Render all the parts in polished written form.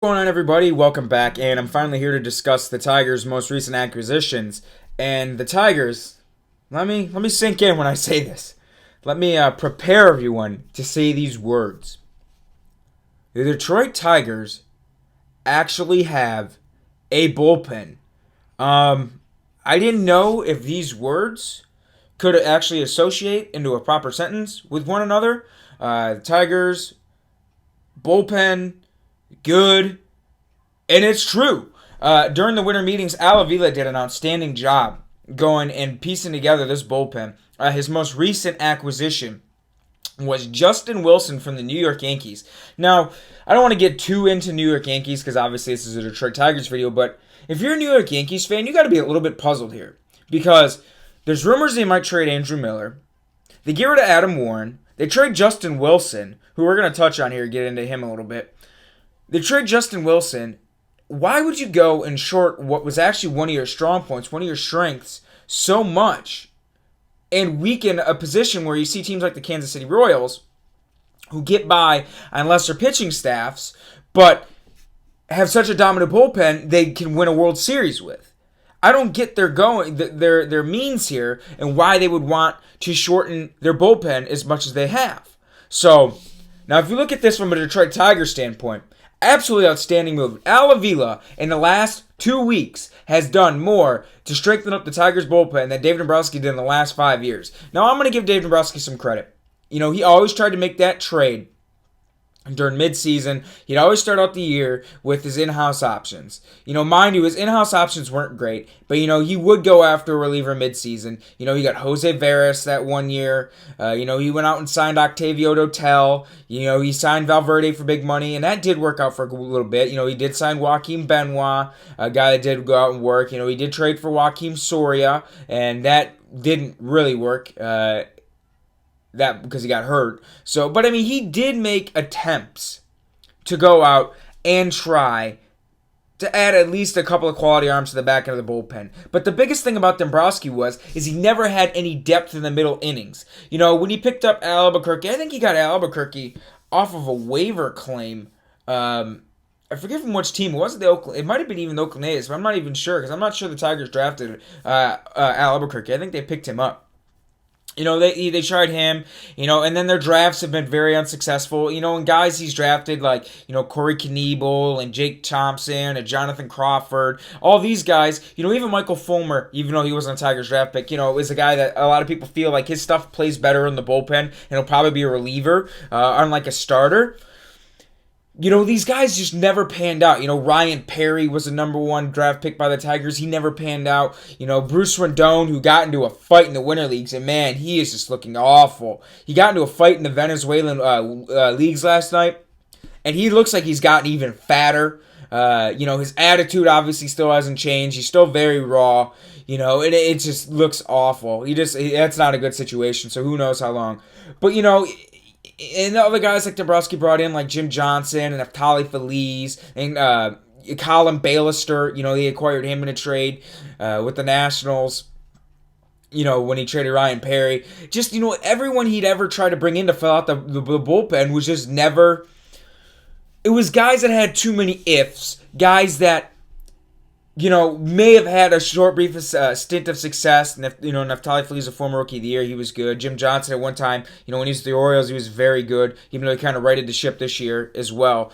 What's going on, everybody? Welcome back, and I'm finally here to discuss the Tigers' most recent acquisitions. And the Tigers, let me sink in when I say this. Let me prepare everyone to say these words. The Detroit Tigers actually have a bullpen. Um, I didn't know if these words could actually associate into a proper sentence with one another. The Tigers bullpen good. And it's true. During the winter meetings, Al Avila did an outstanding job going and piecing together this bullpen. His most recent acquisition was Justin Wilson from the New York Yankees. Now, I don't want to get too into New York Yankees because obviously this is a Detroit Tigers video, but if you're a New York Yankees fan, you got to be a little bit puzzled here because there's rumors they might trade Andrew Miller. They get rid of Adam Warren. They trade Justin Wilson, who we're going to touch on here, get into him a little bit. They trade Justin Wilson. Why would you go and short what was actually one of your strong points, one of your strengths, so much and weaken a position where you see teams like the Kansas City Royals who get by on lesser pitching staffs but have such a dominant bullpen they can win a World Series with? I don't get their means here and why they would want to shorten their bullpen as much as they have. So, now if you look at this from a Detroit Tigers standpoint, absolutely outstanding move. Al Avila, in the last 2 weeks, has done more to strengthen up the Tigers' bullpen than Dave Dombrowski did in the last 5 years. Now, I'm going to give Dave Dombrowski some credit. You know, he always tried to make that trade during midseason. He'd always start out the year with his in-house options. You know, mind you, his in-house options weren't great, but, you know, he would go after a reliever midseason. You know, he got Jose Veras that one year. He went out and signed Octavio Dotel. You know, he signed Valverde for big money, and that did work out for a little bit. You know, he did sign Joaquin Benoit, a guy that did go out and work. You know, he did trade for Joaquim Soria, and that didn't really work. That because he got hurt. So, but I mean, he did make attempts to go out and try to add at least a couple of quality arms to the back end of the bullpen. But the biggest thing about Dombrowski is he never had any depth in the middle innings. You know, when he picked up Albuquerque, I think he got Albuquerque off of a waiver claim. I forget from which team. It wasn't the Oakland. It might have been even the Oakland A's, but I'm not even sure because I'm not sure the Tigers drafted Albuquerque. I think they picked him up. You know, they tried him, you know, and then their drafts have been very unsuccessful. You know, and guys he's drafted like, you know, Corey Knebel and Jake Thompson and Jonathan Crawford, all these guys, you know, even Michael Fulmer, even though he wasn't a Tigers draft pick, you know, is a guy that a lot of people feel like his stuff plays better in the bullpen and he'll probably be a reliever, unlike a starter. You know, these guys just never panned out. You know, Ryan Perry was a number one draft pick by the Tigers. He never panned out. You know, Bruce Rendon, who got into a fight in the winter leagues, and man, he is just looking awful. He got into a fight in the Venezuelan leagues last night, and he looks like he's gotten even fatter. You know, his attitude obviously still hasn't changed. He's still very raw. You know, it just looks awful. That's not a good situation, so who knows how long. But, you know, and the other guys like Dombrowski brought in, like Jim Johnson and Naftali Feliz and Colin Bailister. You know, they acquired him in a trade with the Nationals. You know, when he traded Ryan Perry. Just, you know, everyone he'd ever tried to bring in to fill out the bullpen was just never... It was guys that had too many ifs. Guys that, you know, may have had a short, brief stint of success. You know, Naftali Feliz, a former Rookie of the Year, he was good. Jim Johnson at one time, you know, when he was with the Orioles, he was very good, even though he kind of righted the ship this year as well.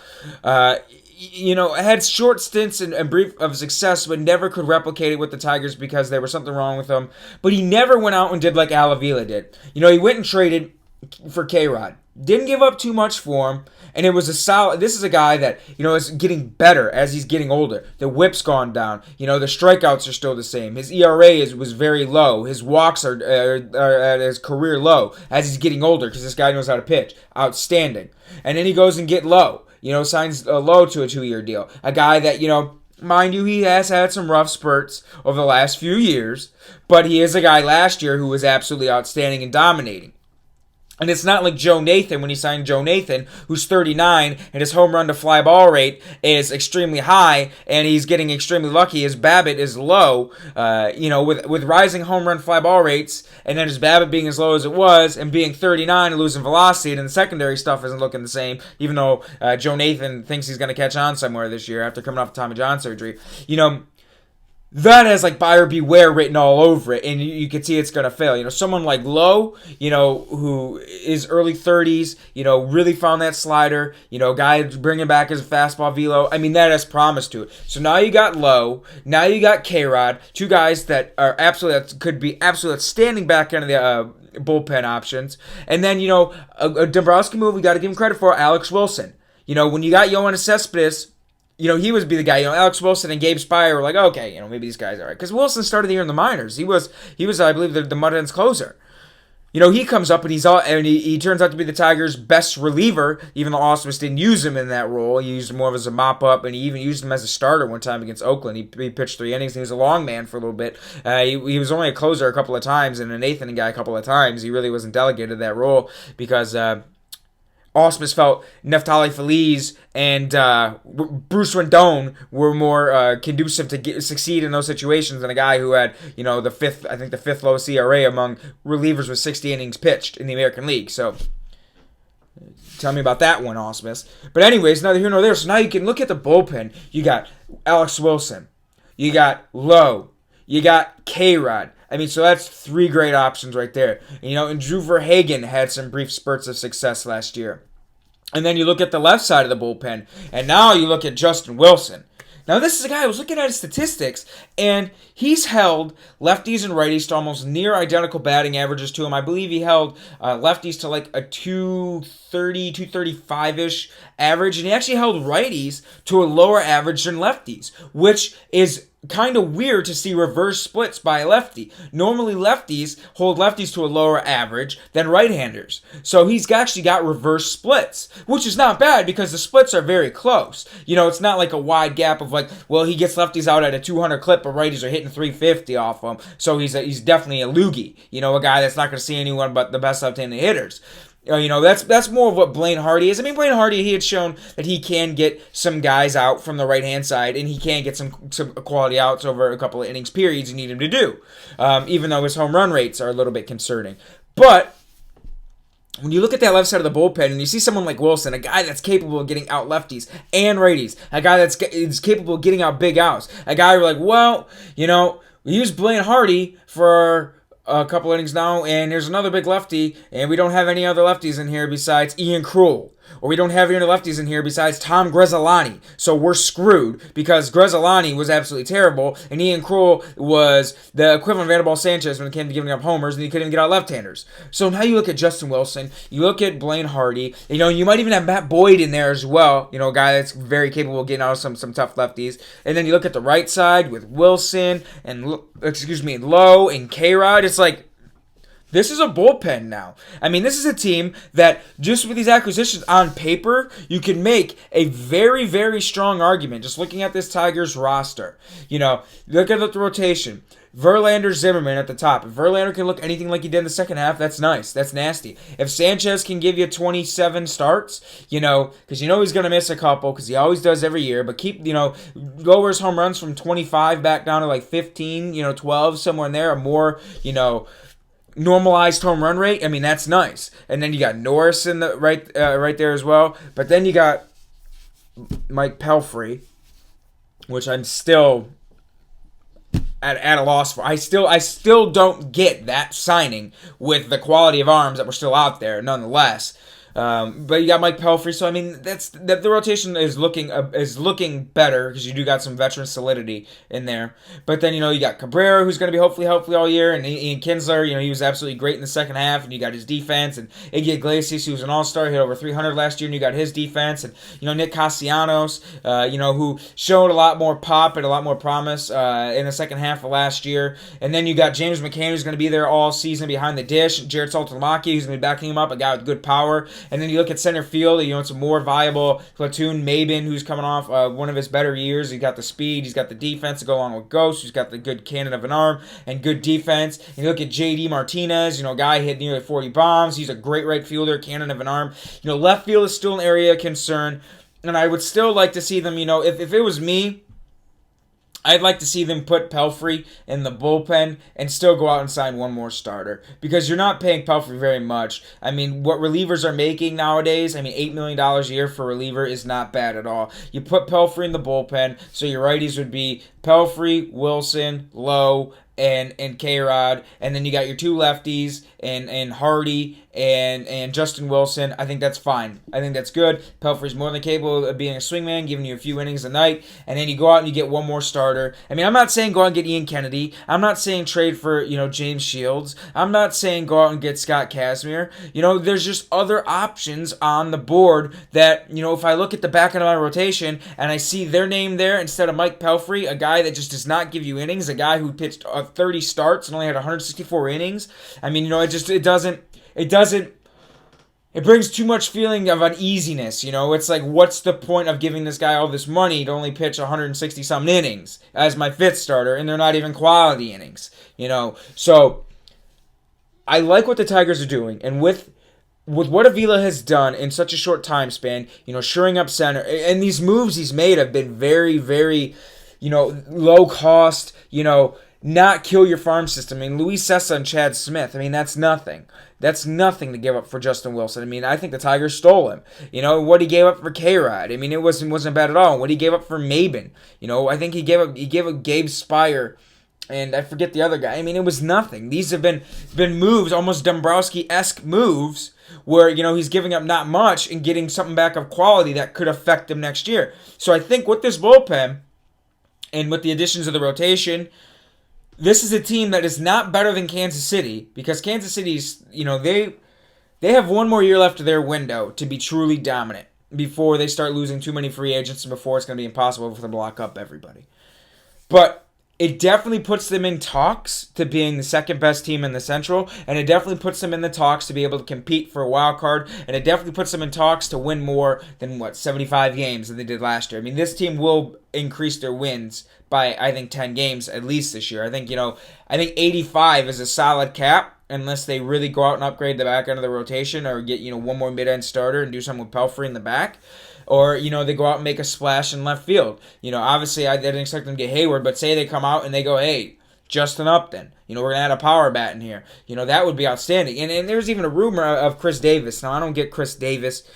You know, had short stints and brief of success, but never could replicate it with the Tigers because there was something wrong with him. But he never went out and did like Al Avila did. You know, he went and traded for K-Rod. Didn't give up too much for him. And it was a solid... This is a guy that, you know, is getting better as he's getting older. The whip's gone down. You know, the strikeouts are still the same. His ERA was very low. His walks are at his career low as he's getting older because this guy knows how to pitch. Outstanding. And then he goes and get low. You know, signs low to a 2-year deal. A guy that, you know... Mind you, he has had some rough spurts over the last few years. But he is a guy last year who was absolutely outstanding and dominating. And it's not like Joe Nathan when he signed Joe Nathan, who's 39, and his home run to fly ball rate is extremely high, and he's getting extremely lucky. His BABIP is low, with rising home run fly ball rates, and then his BABIP being as low as it was, and being 39 and losing velocity, and the secondary stuff isn't looking the same, even though Joe Nathan thinks he's going to catch on somewhere this year after coming off Tommy John surgery. That has like buyer beware written all over it, and you can see it's going to fail. Someone like Lowe, who is early 30s, really found that slider, guy bringing back his fastball velo. I mean, that has promise to it. So now you got Lowe, now you got K-Rod, two guys that are could be absolutely outstanding back end of the bullpen options. And then, a Dombrowski move we got to give him credit for, Alex Wilson. When you got Yoenis Cespedes, he would be the guy. Alex Wilson and Gabe Spire were like, okay, maybe these guys are right. Because Wilson started the year in the minors. He was, I believe, the Mud Hens closer. He comes up and he turns out to be the Tigers' best reliever, even though Ausmus didn't use him in that role. He used him more as a mop-up, and he even used him as a starter one time against Oakland. He pitched 3 innings, and he was a long man for a little bit. He was only a closer a couple of times, and an eighth inning guy a couple of times. He really wasn't delegated that role because Ausmus felt Neftali Feliz and Bruce Rendon were more conducive to succeed in those situations than a guy who had, the fifth lowest ERA among relievers with 60 innings pitched in the American League. So tell me about that one, Ausmus. But anyways, neither here nor there. So now you can look at the bullpen. You got Alex Wilson. You got Lowe. You got K-Rod. So that's 3 great options right there. And Drew Verhagen had some brief spurts of success last year. And then you look at the left side of the bullpen, and now you look at Justin Wilson. Now, this is a guy, I was looking at his statistics, and he's held lefties and righties to almost near identical batting averages to him. I believe he held lefties to like a 230, 235-ish average, and he actually held righties to a lower average than lefties, which is kind of weird to see reverse splits by a lefty. Normally lefties hold lefties to a lower average than right-handers. So he's actually got reverse splits, which is not bad because the splits are very close. It's not like a wide gap of like, well, he gets lefties out at a 200 clip, but righties are hitting 350 off him. So he's definitely a loogie. A guy that's not going to see anyone but the best left-handed hitters. That's more of what Blaine Hardy is. Blaine Hardy, he had shown that he can get some guys out from the right-hand side, and he can get some quality outs over a couple of innings periods you need him to do, even though his home run rates are a little bit concerning. But when you look at that left side of the bullpen and you see someone like Wilson, a guy that's capable of getting out lefties and righties, a guy that's capable of getting out big outs, a guy who's like, well, we use Blaine Hardy for a couple innings now, and there's another big lefty, and we don't have any other lefties in here besides Ian Krul. Or we don't have any other lefties in here besides Tom Grezzolani. So we're screwed because Grezzolani was absolutely terrible, and Ian Krul was the equivalent of Anibal Sanchez when it came to giving up homers, and he couldn't even get out left-handers. So now you look at Justin Wilson, you look at Blaine Hardy, you might even have Matt Boyd in there as well, a guy that's very capable of getting out of some tough lefties. And then you look at the right side with Wilson and Lowe and K-Rod. It's like, this is a bullpen now. This is a team that, just with these acquisitions on paper, you can make a very, very strong argument just looking at this Tigers roster. Look at the rotation. Verlander, Zimmerman at the top. If Verlander can look anything like he did in the second half, that's nice. That's nasty. If Sanchez can give you 27 starts, because he's going to miss a couple, because he always does every year, but lower his home runs from 25 back down to like 15, 12, somewhere in there, a more, normalized home run rate. That's nice. And then you got Norris in the right there as well. But then you got Mike Pelfrey, which I'm still at a loss for. I still don't get that signing with the quality of arms that were still out there, nonetheless. But you got Mike Pelfrey, so that's the rotation is looking better because you do got some veteran solidity in there. But then you got Cabrera, who's going to be hopefully all year, and Ian Kinsler, he was absolutely great in the second half, and you got his defense, and Iggy Iglesias, who's an all-star, hit over 300 last year, and you got his defense, and Nick Castellanos, who showed a lot more pop and a lot more promise in the second half of last year. And then you got James McCann, who's going to be there all season behind the dish, Jared Saltalamacchia, who's going to be backing him up, a guy with good power. And then you look at center field, it's a more viable platoon. Maben, who's coming off one of his better years. He's got the speed, he's got the defense to go along with Ghost, who's got the good cannon of an arm and good defense. And you look at JD Martinez, guy hit nearly 40 bombs. He's a great right fielder, cannon of an arm. Left field is still an area of concern. And I would still like to see them, if it was me, I'd like to see them put Pelfrey in the bullpen and still go out and sign one more starter, because you're not paying Pelfrey very much. I mean, what relievers are making nowadays, $8 million a year for a reliever is not bad at all. You put Pelfrey in the bullpen, so your righties would be Pelfrey, Wilson, Lowe, and K-Rod, and then you got your two lefties and Hardy and Justin Wilson. I think that's fine. I think that's good. Pelfrey's more than capable of being a swingman, giving you a few innings a night, and then you go out and you get one more starter. I'm not saying go out and get Ian Kennedy. I'm not saying trade for, James Shields. I'm not saying go out and get Scott Kazmir. There's just other options on the board that, if I look at the back end of my rotation and I see their name there instead of Mike Pelfrey, a guy that just does not give you innings, a guy who pitched 30 starts and only had 164 innings. It brings too much feeling of uneasiness, It's like, what's the point of giving this guy all this money to only pitch 160-something innings as my fifth starter, and they're not even quality innings, So, I like what the Tigers are doing, and with what Avila has done in such a short time span, shoring up center, and these moves he's made have been very, very, low cost, not kill your farm system. Luis Sessa and Chad Smith, that's nothing. That's nothing to give up for Justin Wilson. I think the Tigers stole him. What he gave up for K-Rod, it wasn't bad at all. What he gave up for Maben, I think he gave up Gabe Spire, and I forget the other guy. It was nothing. These have been moves, almost Dombrowski-esque moves, where, he's giving up not much and getting something back of quality that could affect him next year. So I think with this bullpen, and with the additions of the rotation, this is a team that is not better than Kansas City, because Kansas City's, they have one more year left of their window to be truly dominant before they start losing too many free agents and before it's going to be impossible for them to lock up everybody. But it definitely puts them in talks to being the second best team in the Central, and it definitely puts them in the talks to be able to compete for a wild card, and it definitely puts them in talks to win more than, 75 games than they did last year. This team will increase their wins by, I think, 10 games at least this year. I think 85 is a solid cap, unless they really go out and upgrade the back end of the rotation, or get, one more mid-end starter and do something with Pelfrey in the back. Or, they go out and make a splash in left field. Obviously, I didn't expect them to get Hayward, but say they come out and they go, hey, Justin Upton, we're going to add a power bat in here. That would be outstanding. And there's even a rumor of Chris Davis. Now, I don't get Chris Davis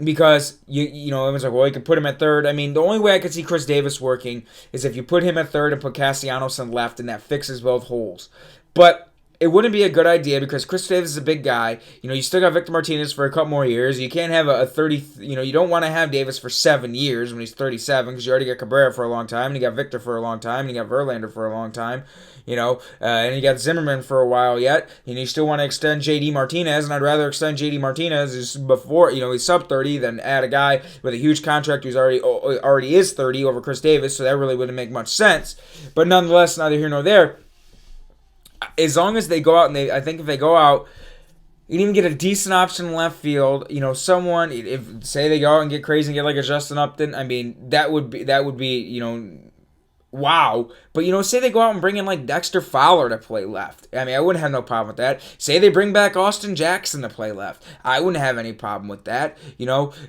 because, it was like, well, you could put him at third. The only way I could see Chris Davis working is if you put him at third and put Castellanos on left, and that fixes both holes. But it wouldn't be a good idea, because Chris Davis is a big guy. You still got Victor Martinez for a couple more years. You can't have a 30, you don't want to have Davis for 7 years when he's 37, because you already got Cabrera for a long time, and you got Victor for a long time, and you got Verlander for a long time, and you got Zimmerman for a while yet, and you still want to extend JD Martinez, and I'd rather extend JD Martinez before, he's sub 30 than add a guy with a huge contract who's already is 30 over Chris Davis, so that really wouldn't make much sense. But nonetheless, neither here nor there. As long as they go out, and I think if they go out, you can even get a decent option in left field. Someone, if say they go out and get crazy and get like a Justin Upton, that would be, wow. But, say they go out and bring in like Dexter Fowler to play left. I wouldn't have no problem with that. Say they bring back Austin Jackson to play left. I wouldn't have any problem with that.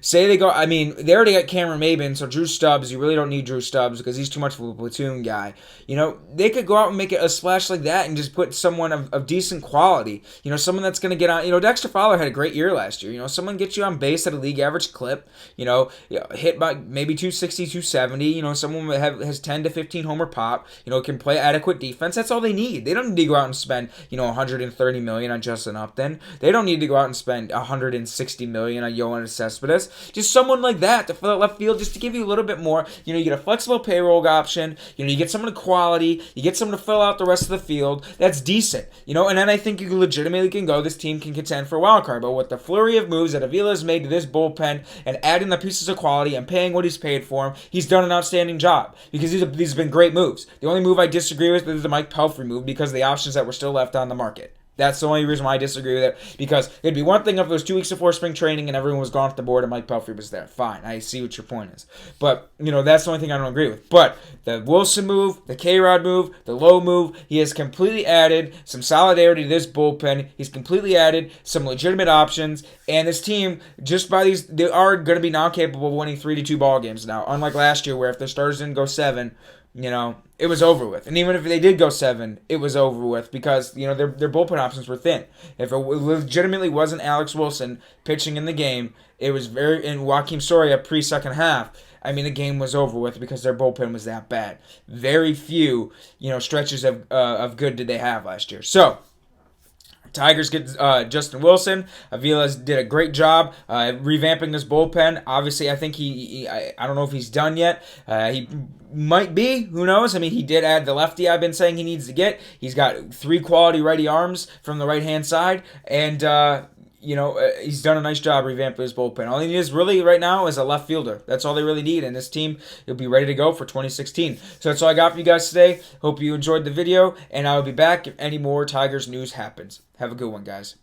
Say they go, they already got Cameron Maben, so Drew Stubbs, you really don't need Drew Stubbs because he's too much of a platoon guy. They could go out and make it a splash like that and just put someone of decent quality. Someone that's going to get on, Dexter Fowler had a great year last year. Someone gets you on base at a league average clip, hit by maybe 260, 270, someone that has 10 to 15 homer pop, can play adequate defense. That's all they need. They don't need to go out and spend, $130 million on Justin Upton. They don't need to go out and spend $160 million on Yoenis Cespedes. Just someone like that to fill out left field, just to give you a little bit more. You get a flexible payroll option. You get someone of quality. You get someone to fill out the rest of the field. That's decent. And then I think you legitimately can go, this team can contend for a wild card. But with the flurry of moves that Avila has made to this bullpen and adding the pieces of quality and paying what he's paid for him, he's done an outstanding job, because these have been great moves. The only move I disagree with is the Mike Pelfrey move, because of the options that were still left on the market. That's the only reason why I disagree with it. Because it'd be one thing if it was 2 weeks before spring training and everyone was gone off the board and Mike Pelfrey was there. Fine, I see what your point is. But, that's the only thing I don't agree with. But the Wilson move, the K-Rod move, the Lowe move, he has completely added some solidarity to this bullpen. He's completely added some legitimate options. And this team, just by these, they are going to be non-capable of winning 3-2 ball games now. Unlike last year where if their starters didn't go 7, it was over with. And even if they did go 7, it was over with because, their bullpen options were thin. If it legitimately wasn't Alex Wilson pitching in the game, it was and Joakim Soria pre-second half, the game was over with because their bullpen was that bad. Very few, stretches of good did they have last year. So, Tigers get Justin Wilson. Avila's did a great job revamping this bullpen. Obviously, I think I don't know if he's done yet. He might be. Who knows? He did add the lefty I've been saying he needs to get. He's got 3 quality righty arms from the right-hand side. And, he's done a nice job revamping his bullpen. All he needs really right now is a left fielder. That's all they really need. And this team will be ready to go for 2016. So that's all I got for you guys today. Hope you enjoyed the video. And I will be back if any more Tigers news happens. Have a good one, guys.